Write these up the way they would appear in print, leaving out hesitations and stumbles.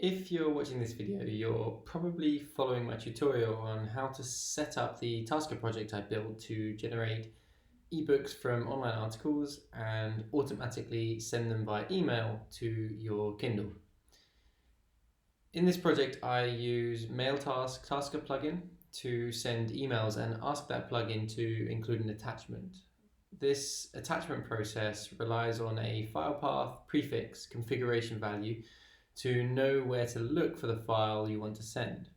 If you're watching this video, you're probably following my tutorial on how to set up the Tasker project I built to generate ebooks from online articles and automatically send them by email to your Kindle. In this project, I use MailTask Tasker plugin to send emails and ask that plugin to include an attachment. This attachment process relies on a file path prefix configuration value to know where to look for the file you want to send.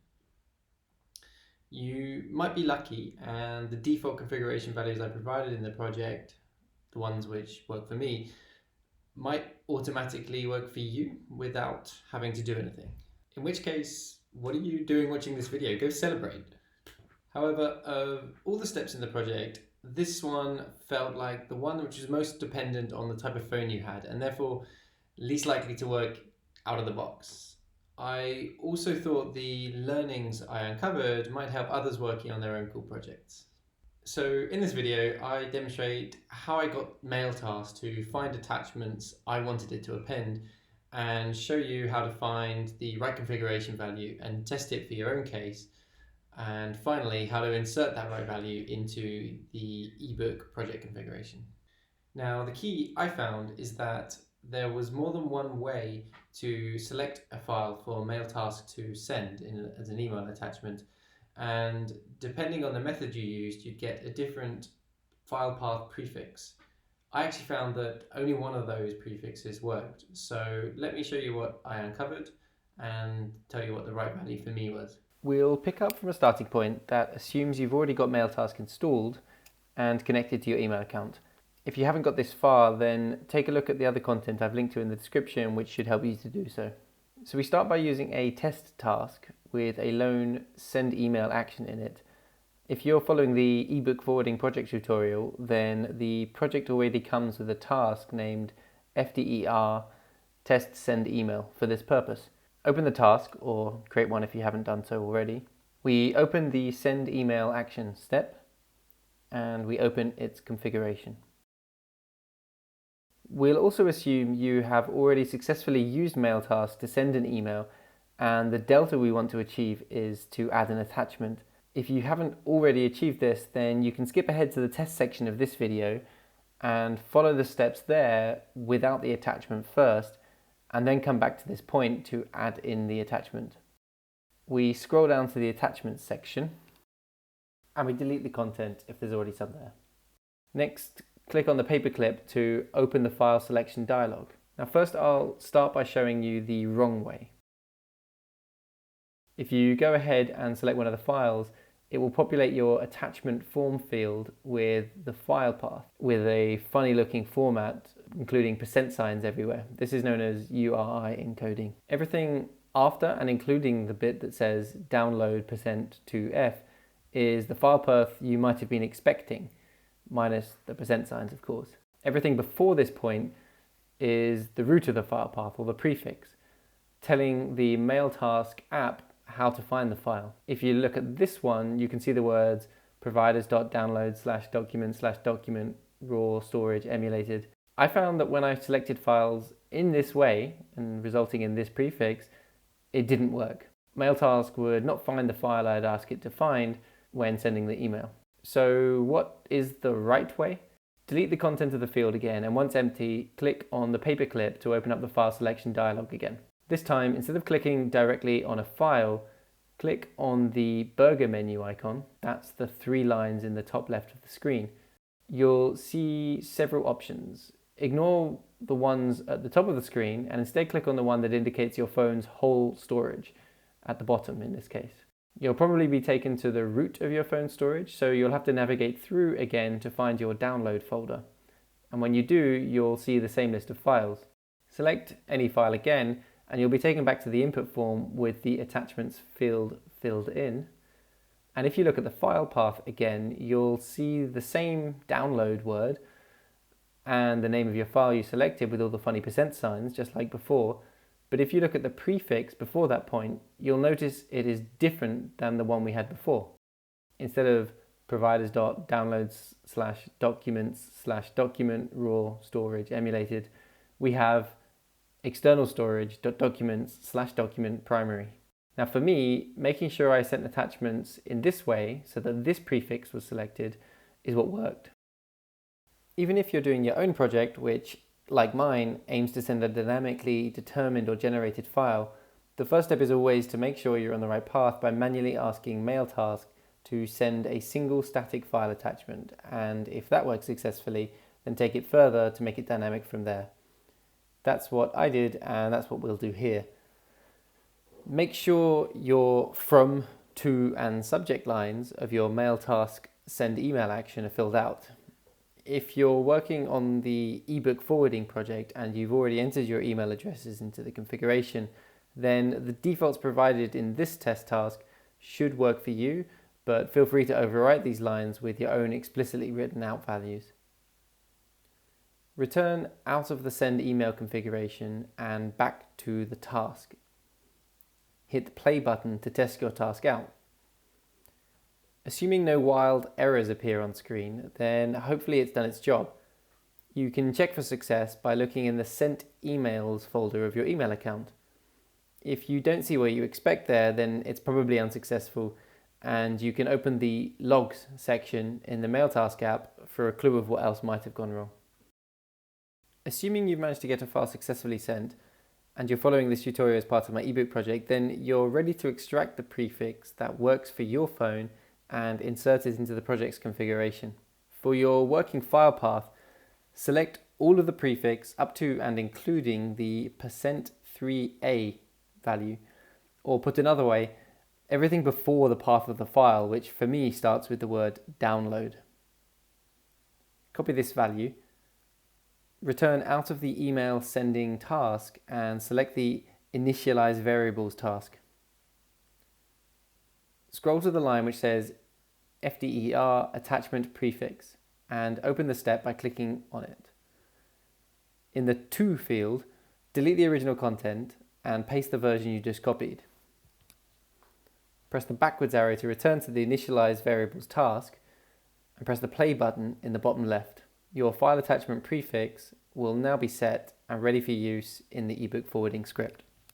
You might be lucky and the default configuration values I provided in the project, the ones which work for me, might automatically work for you without having to do anything. In which case, what are you doing watching this video? Go celebrate. However, of all the steps in the project, this one felt like the one which was most dependent on the type of phone you had and therefore least likely to work out of the box. I also thought the learnings I uncovered might help others working on their own cool projects. So in this video, I demonstrate how I got MailTask to find attachments I wanted it to append and show you how to find the right configuration value and test it for your own case. And finally, how to insert that right value into the ebook project configuration. Now, the key I found is that there was more than one way to select a file for MailTask to send as an email attachment, and depending on the method you used, you'd get a different file path prefix. I actually found that only one of those prefixes worked, so let me show you what I uncovered and tell you what the right value for me was. We'll pick up from a starting point that assumes you've already got MailTask installed and connected to your email account. If you haven't got this far, then take a look at the other content I've linked to in the description, which should help you to do so. So we start by using a test task with a lone send email action in it. If you're following the ebook forwarding project tutorial, then the project already comes with a task named FDER test send email for this purpose. Open the task, or create one if you haven't done so already. We open the send email action step and we open its configuration. We'll also assume you have already successfully used MailTask to send an email, and the delta we want to achieve is to add an attachment. If you haven't already achieved this, then you can skip ahead to the test section of this video and follow the steps there without the attachment first, and then come back to this point to add in the attachment. We scroll down to the attachments section and we delete the content if there's already some there. Next, click on the paperclip to open the file selection dialog. Now first I'll start by showing you the wrong way. If you go ahead and select one of the files, it will populate your attachment form field with the file path with a funny looking format including percent signs everywhere. This is known as URI encoding. Everything after and including the bit that says download %2f is the file path you might have been expecting, minus the percent signs, of course. Everything before this point is the root of the file path, or the prefix, telling the MailTask app how to find the file. If you look at this one, you can see the words providers.download/document/document raw storage emulated. I found that when I selected files in this way, and resulting in this prefix, it didn't work. MailTask would not find the file I'd ask it to find when sending the email. So what is the right way? Delete the content of the field again, and once empty, click on the paperclip to open up the file selection dialog again. This time, instead of clicking directly on a file, click on the burger menu icon. That's the 3 lines in the top left of the screen. You'll see several options. Ignore the ones at the top of the screen and instead click on the one that indicates your phone's whole storage, at the bottom in this case. You'll probably be taken to the root of your phone storage, so you'll have to navigate through again to find your download folder. And when you do, you'll see the same list of files. Select any file again, and you'll be taken back to the input form with the attachments field filled in. And if you look at the file path again, you'll see the same download word and the name of your file you selected with all the funny percent signs, just like before. But if you look at the prefix before that point, you'll notice it is different than the one we had before. Instead of providers.downloads/documents/document raw storage emulated, we have external storage .documents/document primary. Now for me, making sure I sent attachments in this way so that this prefix was selected is what worked. Even if you're doing your own project, which, like mine, aims to send a dynamically determined or generated file, the first step is always to make sure you're on the right path by manually asking MailTask to send a single static file attachment, and if that works successfully, then take it further to make it dynamic from there. That's what I did, and that's what we'll do here. Make sure your from, to, and subject lines of your MailTask send email action are filled out. If you're working on the ebook forwarding project and you've already entered your email addresses into the configuration, then the defaults provided in this test task should work for you, but feel free to overwrite these lines with your own explicitly written out values. Return out of the send email configuration and back to the task. Hit the play button to test your task out. Assuming no wild errors appear on screen, then hopefully it's done its job. You can check for success by looking in the Sent Emails folder of your email account. If you don't see what you expect there, then it's probably unsuccessful, and you can open the Logs section in the MailTask app for a clue of what else might have gone wrong. Assuming you've managed to get a file successfully sent, and you're following this tutorial as part of my ebook project, then you're ready to extract the prefix that works for your phone and insert it into the project's configuration. For your working file path, select all of the prefix up to and including the %3a value, or put another way, everything before the path of the file, which for me starts with the word download. Copy this value, return out of the email sending task and select the initialize variables task. Scroll to the line which says FDER attachment prefix and open the step by clicking on it. In the to field, delete the original content and paste the version you just copied. Press the backwards arrow to return to the initialize variables task and press the play button in the bottom left. Your file attachment prefix will now be set and ready for use in the ebook forwarding script.